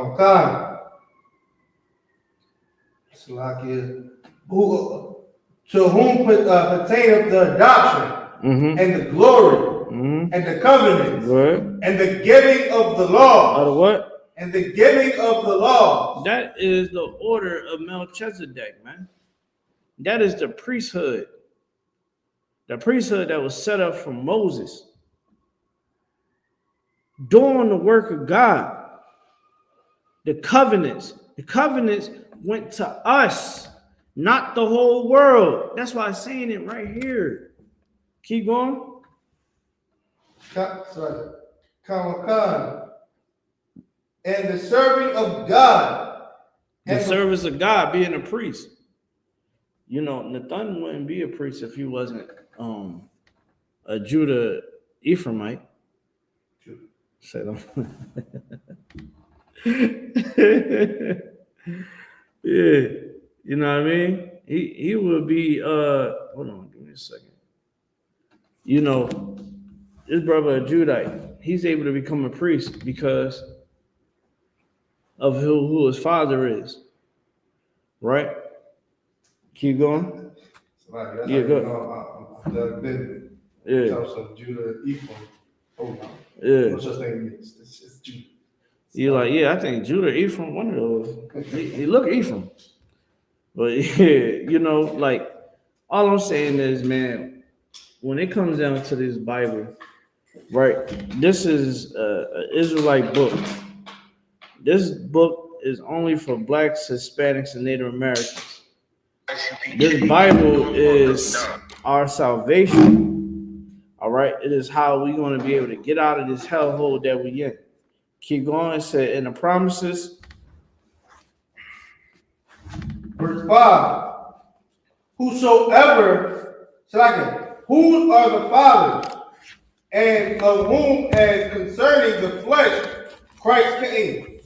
whom pertaineth the adoption and the glory and the covenants and the giving of the law. Of the what? And the giving of the law. That is the order of Melchizedek, man. That is the priesthood. The priesthood that was set up from Moses. Doing the work of God. The covenants went to us, not the whole world. That's why I'm saying it right here. Keep going. And the serving of God. The service of God, being a priest. You know, Nathan wouldn't be a priest if he wasn't a Judah Ephraimite. Say that. Yeah, you know what I mean? He would be hold on, give me a second. You know, his brother a Judite, he's able to become a priest because of who his father is. Right? Keep going. Yeah, go. Yeah. Of Judah Ephraim. Oh no. Yeah. No such thing. It's Judah. You're like, yeah, I think Judah, Ephraim, one of those. He look Ephraim. But yeah, you know, like, all I'm saying is, man, when it comes down to this Bible, right, this is an Israelite book. This book is only for Blacks, Hispanics, and Native Americans. This Bible is our salvation. All right, it is how we're going to be able to get out of this hellhole that we're in. Keep going. It said in the promises. Verse 5. Whosoever, whose are the fathers, and of whom, as concerning the flesh, Christ came.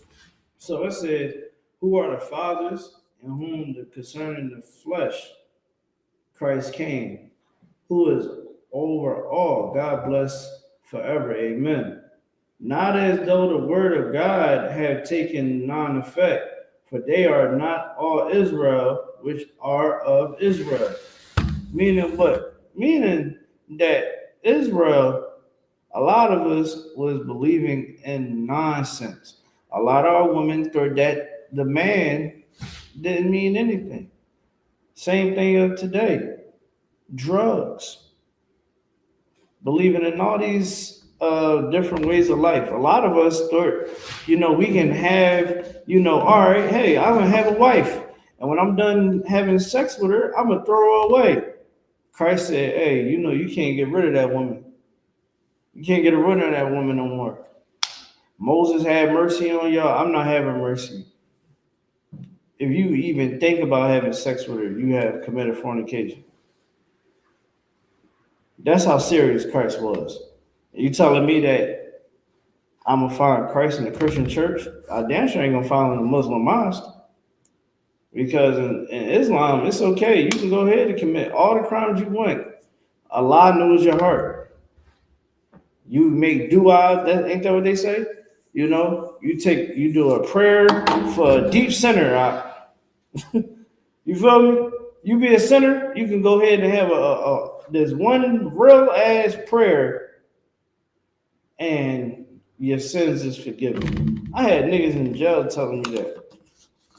So it said, who are the fathers, and whom concerning the flesh, Christ came, who is over all. God bless forever. Amen. Not as though the word of God have taken non-effect, for they are not all Israel which are of Israel. Meaning what? Meaning that Israel, a lot of us was believing in nonsense. A lot of our women thought that the man didn't mean anything. Same thing of today. Drugs. Believing in all these different ways of life. A lot of us thought, we can have, all right, hey, I'm going to have a wife. And when I'm done having sex with her, I'm going to throw her away. Christ said, hey, you can't get rid of that woman. You can't get rid of that woman no more. Moses had mercy on y'all. I'm not having mercy. If you even think about having sex with her, you have committed fornication. That's how serious Christ was. You telling me that I'm going to find Christ in the Christian church? I damn sure ain't going to find him in the Muslim mosque. Because in Islam, it's okay. You can go ahead and commit all the crimes you want. Allah knows your heart. You make dua, ain't that what they say? You do a prayer for a deep sinner. You feel me? You be a sinner, you can go ahead and have there's one real ass prayer and your sins is forgiven. I had niggas in jail telling me that.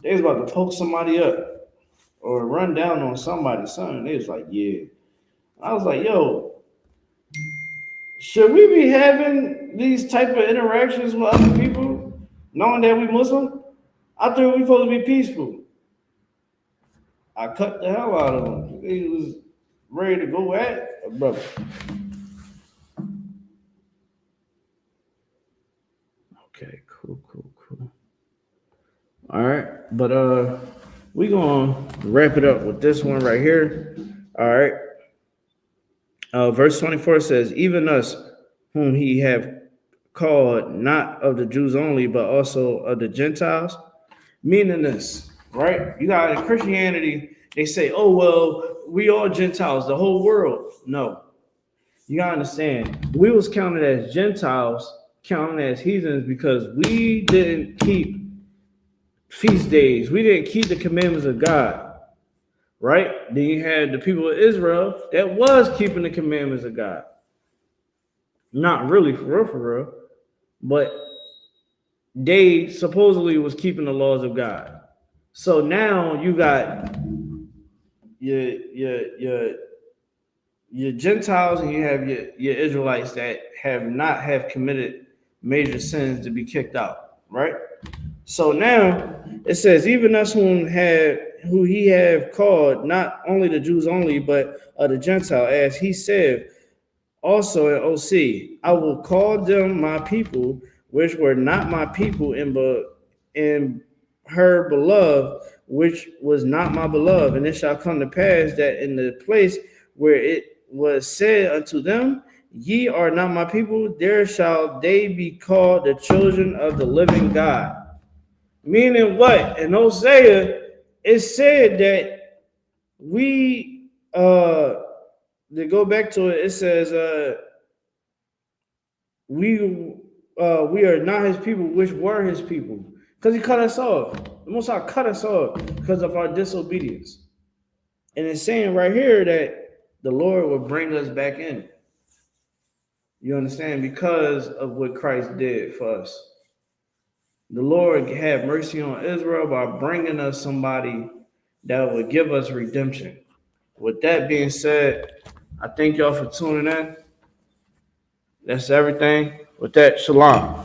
They was about to poke somebody up or run down on somebody's son. They was like, yeah. I was like, yo, should we be having these type of interactions with other people knowing that we Muslim? I thought we supposed to be peaceful. I cut the hell out of him. He was ready to go at a brother. Okay, cool. All right, but we gonna wrap it up with this one right here. All right. Verse 24 says, even us whom he have called, not of the Jews only, but also of the Gentiles. Meaning this, right? You got in Christianity, they say, oh, well, we all Gentiles, the whole world. No. You gotta understand, we was counted as Gentiles, counted as heathens because we didn't keep feast days. We didn't keep the commandments of God, right? Then you had the people of Israel that was keeping the commandments of God. Not really for real, but they supposedly was keeping the laws of God. So now you got your Gentiles and you have your Israelites that have committed major sins to be kicked out, right? So now it says, even us who he have called, not only the Jews only, but the Gentile, as he said also in O.C., I will call them my people, which were not my people, in her beloved, which was not my beloved. And it shall come to pass that in the place where it was said unto them, ye are not my people, there shall they be called the children of the living God. Meaning what? In Hosea, it said that we, to go back to it, it says, we are not his people, which were his people. Because he cut us off. The Most High cut us off because of our disobedience. And it's saying right here that the Lord will bring us back in. You understand? Because of what Christ did for us. The Lord had mercy on Israel by bringing us somebody that would give us redemption. With that being said, I thank y'all for tuning in. That's everything. With that, shalom.